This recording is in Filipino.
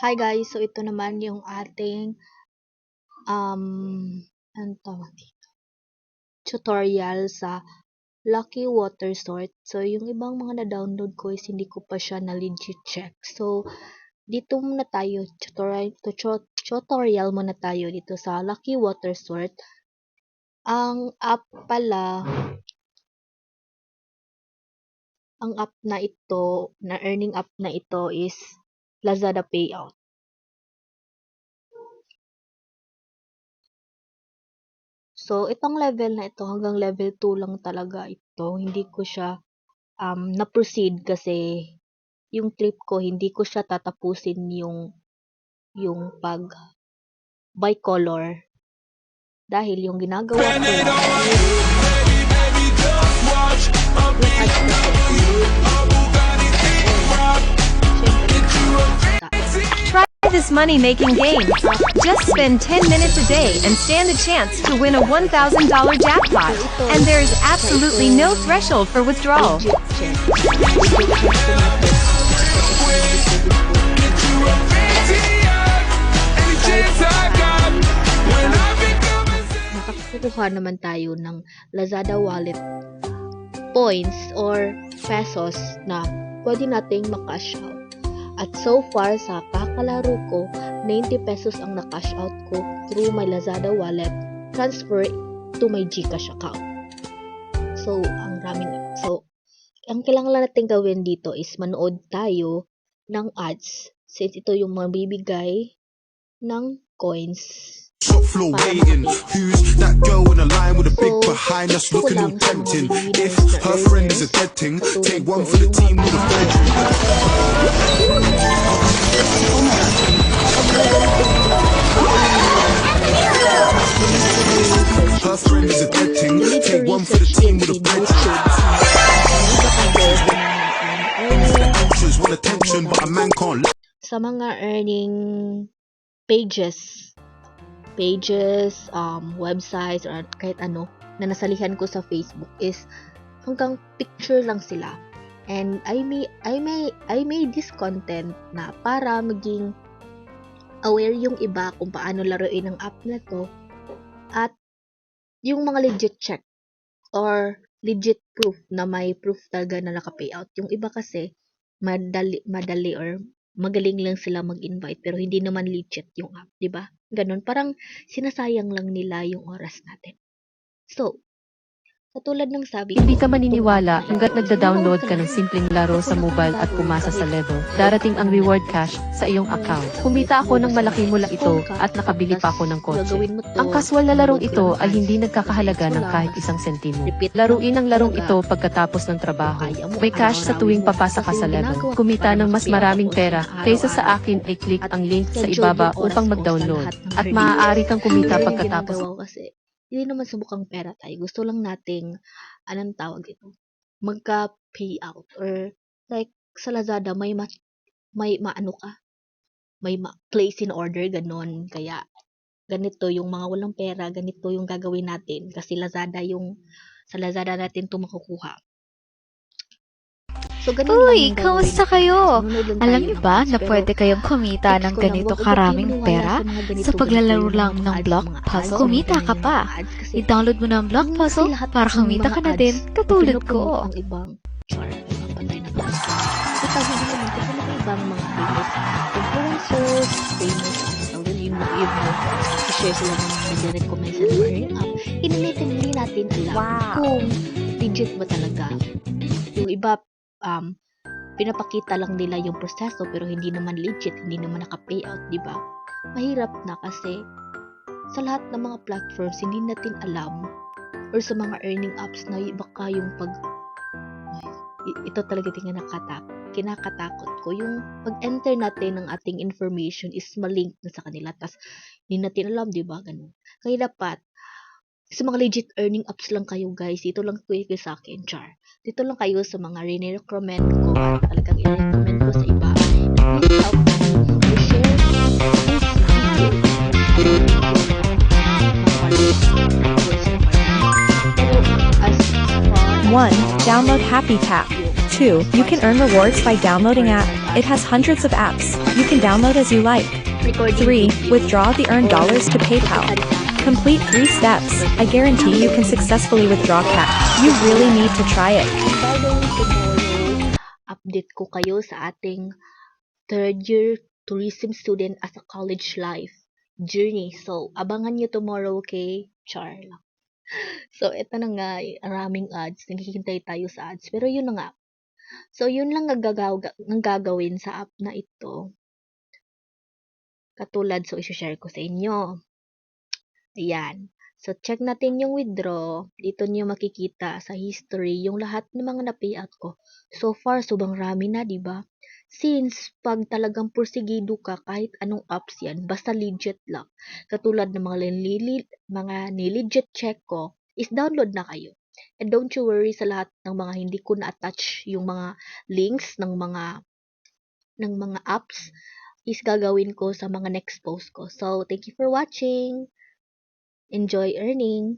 Hi guys, so ito naman yung ating anong tawag dito? Tutorial sa Lucky Water Sort. So yung ibang mga na-download ko is hindi ko pa siya na legit check. So dito muna tayo, tutorial muna tayo dito sa Lucky Water Sort. Ang app pala, ang app na ito, na earning app na ito is Lazada Payout. So, itong level na ito, hanggang level 2 lang talaga ito. Hindi ko siya na-proceed kasi yung trip ko, hindi ko siya tatapusin yung pag bicolor. Dahil yung ginagawa ko lang, yung ads kasi, Try this money-making game. Just spend 10 minutes a day and stand a chance to win a $1,000 jackpot. And there is absolutely no threshold for withdrawal. legit check. Makakakuha naman tayo ng Lazada wallet points or pesos na pwede nating makash out. At so far, sa kakalaro ko, 90 pesos ang na-cash out ko through my Lazada wallet, transfer to my GCash account. So, ang kailangan lang natin gawin dito is manood tayo ng ads since ito yung mabibigay ng coins. Shop floor waiting. Who's that girl in a line with a big behind us looking all tempting? If her friend is a dead thing, take one for the team with a bedroom. Her friend is a dead thing, take one for the team with a bedroom. Options want attention, but a man can't. Sa mga earning pages, websites, or kahit ano na nasalihan ko sa Facebook is hanggang picture lang sila. And I made this content na para maging aware yung iba kung paano laruin ang app na to at yung mga legit check or legit proof na may proof talaga na naka-payout. Yung iba kasi madali or magaling lang sila mag-invite pero hindi naman legit yung app, 'di ba? Ganun, parang sinasayang lang nila yung oras natin. So, katulad ng sabi ko, Hindi ka maniniwala hanggat nagda-download ka ng simpleng laro sa mobile at pumasa sa level. Darating ang reward cash sa iyong account. Kumita ako ng malaki mula ito at nakabili pa ako ng kotse. gagawin mo to, Ang kaswal na larong ito ay hindi nagkakahalaga ng kahit isang sentimo. Laruin ang larong ito pagkatapos ng trabaho. May cash sa tuwing papasa ka sa level. Kumita ng mas maraming pera kaysa sa akin ay click ang link sa ibaba upang mag-download. At maaari kang kumita Pero yung pagkatapos. ginagawa ko kasi hindi naman subukang pera tayo. Gusto lang nating, anong tawag ito, magka-payout. Or, like, sa Lazada, may maano ka, may place in order, ganon. Kaya, ganito yung mga walang pera, ganito yung gagawin natin. Kasi sa Lazada natin ito makukuha. So, ganun lang Uy, yung kamusta gagawin natin. kayo? Nanonood lang Alam tayo niyo ng ba ads, na pero pwede kayong kumita text ng ko lang, ganito wag karaming kayong pera maniwala sa mga ganito, sa paglalaro ganito, lang yung ng ads, block mga ads. puzzle? Oo, Kumita ganyan ka yung pa. mga ads kasi I-download mo na ang block kasi puzzle lahat para ng kumita mga ka na ads din, katulad pinopromote ko. ang ibang patay na ads. Kasi hindi naman kasi may ibang mga famous influencers, famous i-share sila ng nag-recommend sa mga app. Hindi natin alam kung legit ba talaga. Yung iba, pinapakita lang nila yung proseso pero hindi naman legit, hindi naman naka-payout, di ba? Mahirap na kasi sa lahat ng mga platforms hindi natin alam or sa mga earning apps na baka yung ito talaga kinakatakot ko yung pag-enter natin ng ating information is malink na sa kanila tas hindi natin alam, di ba? Ganun. Kaya dapat sa mga legit earning apps lang kayo guys, dito lang kayo sa akin, char. Dito lang kayo sa mga recommend ko at talagang i-recommend ko sa iba. Please help me to share this video. 1. Download Happy Tap. 2. You can earn rewards by downloading app. It has hundreds of apps. You can download as you like. 3. Withdraw the earned dollars to PayPal. Complete 3 steps. I guarantee you can successfully withdraw cash. You really need to try it. Gagawin tomorrow, update ko kayo sa ating third year tourism student as a college life journey. So, abangan nyo tomorrow, okay? Char lang. So, ito na nga, maraming ads. Naghihintay tayo sa ads. Pero yun na nga. So, yun lang ang gagawin sa app na ito. Katulad, so, isi-share ko sa inyo. Ayan. So, check natin yung withdraw. Dito niyo makikita sa history yung lahat ng mga na-payout ko. So far, sobrang rami na, di ba? Since, pag talagang porsigido ka, kahit anong apps yan, basta legit lang. Katulad ng mga nilegit check ko, is download na kayo. And don't you worry sa lahat ng mga hindi ko na-attach yung mga links ng mga apps is gagawin ko sa mga next post ko. So, thank you for watching. Enjoy earning.